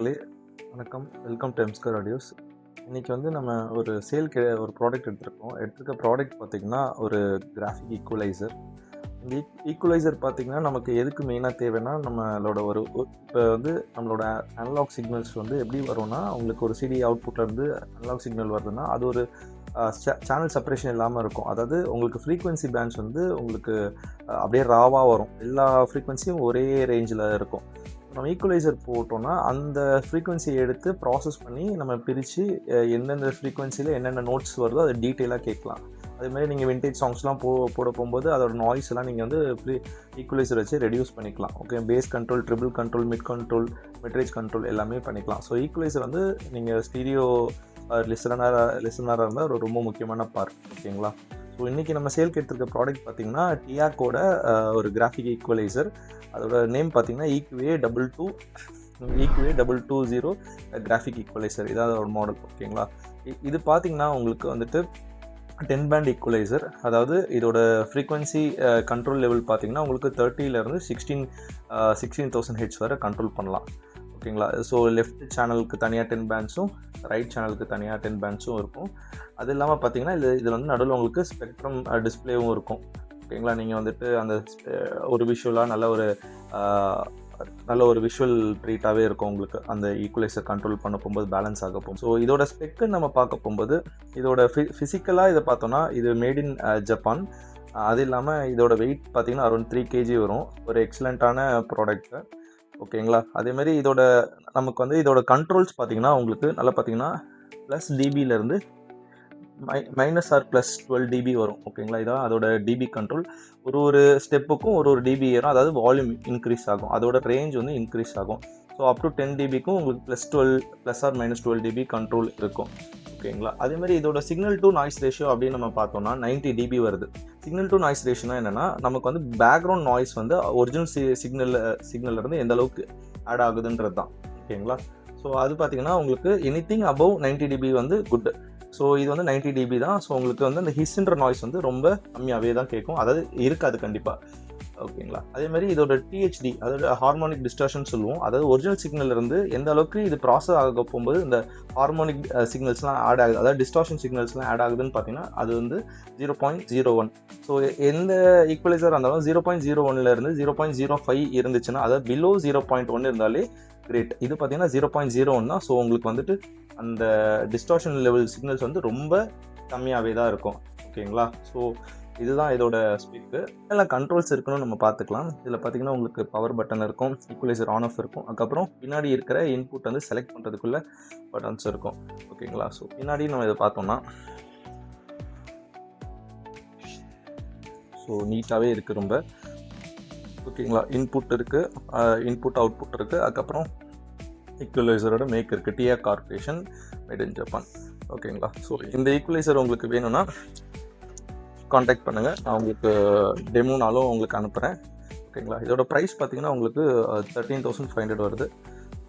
மக்களே வணக்கம். Welcome to Msquare audios. இன்றைக்கி வந்து நம்ம ஒரு ஒரு ப்ராடக்ட் எடுத்திருக்க ப்ராடக்ட் பார்த்திங்கன்னா ஒரு கிராஃபிக் ஈக்குவலைசர். இந்த ஈக்குவலைசர் பார்த்திங்கன்னா நமக்கு எதுக்கு மெயினாக தேவைன்னா நம்மளோட இப்போ வந்து நம்மளோட அனலாக் சிக்னல்ஸ் வந்து எப்படி வரும்னா, உங்களுக்கு ஒரு சிடி அவுட்புட்லேருந்து அனலாக் சிக்னல் வருதுன்னா அது ஒரு சேனல் செப்பரேஷன் இல்லாமல் இருக்கும். அதாவது உங்களுக்கு ஃப்ரீக்வன்சி பேண்ட்ஸ் வந்து உங்களுக்கு அப்படியே ராவாக வரும். எல்லா ஃப்ரீக்வன்சியும் ஒரே ரேஞ்சில் இருக்கும். நம்ம ஈக்குவலைசர் போட்டோம்னா அந்த ஃப்ரீக்வன்சியை எடுத்து ப்ராசஸ் பண்ணி நம்ம பிரித்து எந்தெந்த ஃப்ரீக்வன்சியில் என்னென்ன நோட்ஸ் வருதோ அதை டீட்டெயிலாக கேட்கலாம். அதேமாதிரி நீங்கள் விண்டேஜ் சாங்ஸ்லாம் போட போகும்போது அதோட நாய்ஸ் எல்லாம் நீங்கள் வந்து ஈக்குவலைசர் வச்சு ரெடியூஸ் பண்ணிக்கலாம். Okay, bass control, treble control, midrange control எல்லாமே பண்ணிக்கலாம். ஸோ ஈக்குவலைசர் வந்து நீங்கள் ஸ்டீரியோ லிசனராக இருந்தால் ரொம்ப முக்கியமான பார்ட். ஓகேங்களா? ஸோ இன்றைக்கி நம்ம சேல்க்கு எடுத்துருக்க ப்ராடக்ட் பார்த்திங்கன்னா TEAC ஒரு கிராஃபிக் ஈக்குவலைசர். அதோட நேம் பார்த்திங்கன்னா EQA-220 கிராஃபிக் ஈக்குவலைசர். இதாவது ஒரு மாடல். ஓகேங்களா? இது பார்த்திங்கன்னா உங்களுக்கு வந்துட்டு 10 பேண்ட் ஈக்குவலைசர். அதாவது இதோட ஃப்ரீக்வன்சி கண்ட்ரோல் லெவல் பார்த்திங்கன்னா உங்களுக்கு 30லேருந்து 16,000 ஹெர்ட்ஸ் வரை கண்ட்ரோல் பண்ணலாம். ஓகேங்களா? ஸோ லெஃப்ட் சேனலுக்கு தனியாக 10 பேண்ட்ஸும் ரைட் சேனலுக்கு தனியாக 10 பேண்ட்ஸும் இருக்கும். அது இல்லாமல் பார்த்தீங்கன்னா இதில் வந்து நடுவில் உங்களுக்கு ஸ்பெக்ட்ரம் டிஸ்பிளேவும் இருக்கும். ஓகேங்களா? நீங்கள் வந்துட்டு அந்த ஒரு விஷுவலாக நல்ல ஒரு விஷுவல் ட்ரீட்டாகவே இருக்கும் உங்களுக்கு அந்த ஈக்குவலைசர் கண்ட்ரோல் பண்ண போகும்போது, பேலன்ஸ் ஆக போகும். ஸோ இதோட ஸ்பெக்குன்னு நம்ம பார்க்க போகும்போது இதோட ஃபிசிக்கலாக இதை பார்த்தோன்னா இது மேட் இன் ஜப்பான். அது இல்லாமல் இதோட வெயிட் பார்த்திங்கன்னா அரௌண்ட் 3 kg வரும். ஒரு எக்ஸலண்ட்டான ப்ராடக்ட்டு. ஓகேங்களா? அதேமாதிரி நமக்கு வந்து இதோட கண்ட்ரோல்ஸ் பார்த்திங்கன்னா உங்களுக்கு நல்லா பார்த்திங்கன்னா ப்ளஸ் டிபியிலேருந்து -12 dB வரும். ஓகேங்களா? இதான் அதோட டிபி கண்ட்ரோல். ஒரு ஸ்டெப்புக்கும் ஒரு டிபி ஏறும். அதாவது வால்யூம் இன்க்ரீஸ் ஆகும், அதோட ரேஞ்ச் வந்து இன்க்ரீஸ் ஆகும். ஸோ அப் டு 10 dBக்கும் உங்களுக்கு +12 dB கண்ட்ரோல் இருக்கும். ஓகேங்களா? அதேமாதிரி இதோட சிக்னல் டு நாய்ஸ் ரேஷியோ அப்படின்னு நம்ம பார்த்தோம்னா 90 dB வருது. சிக்னல் டு நாய்ஸ் ரேஷியோனா என்னென்னா, நமக்கு வந்து பேக்ரவுண்ட் நாய்ஸ் வந்து ஒரிஜினல் சிக்னல்லேருந்து எந்த அளவுக்கு ஆட் ஆகுதுன்றது தான். ஓகேங்களா? ஸோ அது பார்த்திங்கன்னா உங்களுக்கு எனிதிங் அபவ் 90 dB வந்து குட். ஸோ இது வந்து 90 dB தான். ஸோ உங்களுக்கு வந்து அந்த ஹிஸ்ன்ற நாய்ஸ் வந்து ரொம்ப கம்மியாகவே தான் கேட்கும், அதாவது இருக்காது கண்டிப்பாக. ஓகேங்களா? அதேமாதிரி இதோட THD, அதாவது ஹார்மோனிக் டிஸ்டார்ஷன் சொல்லுவோம். அதாவது ஒரிஜினல் சிக்னல்லேருந்து எந்த அளவுக்கு இது ப்ராசஸ் ஆக போகும்போது இந்த ஹார்மோனிக் சிக்னல்ஸ்லாம் ஆட் ஆகுது, அதாவது டிஸ்டார்ஷன் சிக்னல்ஸ்லாம் ஆட் ஆகுதுன்னு பார்த்தீங்கன்னா அது வந்து 0.01. ஸோ எந்த ஈக்குவலைசராக இருந்தாலும் 0.01லேருந்து 0.05 இருந்துச்சுன்னா, அதாவது பிலோ 0.1 இருந்தாலே கிரேட். இது பார்த்தீங்கன்னா 0.01 தான். ஸோ உங்களுக்கு வந்துட்டு அந்த டிஸ்டார்ஷன் லெவல் சிக்னல்ஸ் வந்து ரொம்ப கம்மியாகவே தான் இருக்கும். ஓகேங்களா? ஸோ இதுதான் இதோட ஸ்பீக்கு. எல்லாம் கண்ட்ரோல்ஸ் இருக்குன்னு நம்ம பார்த்துக்கலாம். இதில் பார்த்திங்கன்னா உங்களுக்கு பவர் பட்டன் இருக்கும், ஈக்குவலைசர் ஆன் ஆஃப் இருக்கும், அதுக்கப்புறம் பின்னாடி இருக்கிற இன்புட் வந்து செலக்ட் பண்ணுறதுக்குள்ள பட்டன்ஸ் இருக்கும். ஓகேங்களா? ஸோ பின்னாடி நம்ம இதை பார்த்தோம்னா ஸோ நீட்டாகவே இருக்குது ரொம்ப. ஓகேங்களா? இன்புட் இருக்குது, இன்புட் அவுட்புட் இருக்குது, அதுக்கப்புறம் ஈக்குவலைசரோட மேக் இருக்குது, TEAC corporation, made in Japan. ஓகேங்களா? ஸோ இந்த ஈக்குவலைசர் உங்களுக்கு வேணும்னா காண்டாக்ட் பண்ணுங்கள். நான் உங்களுக்கு டெமோனாலும் உங்களுக்கு அனுப்புகிறேன். ஓகேங்களா? இதோட ப்ரைஸ் பார்த்திங்கன்னா உங்களுக்கு 13,500 வருது.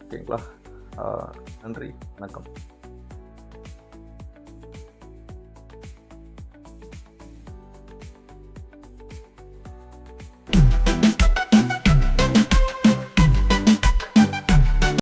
ஓகேங்களா? நன்றி, வணக்கம்.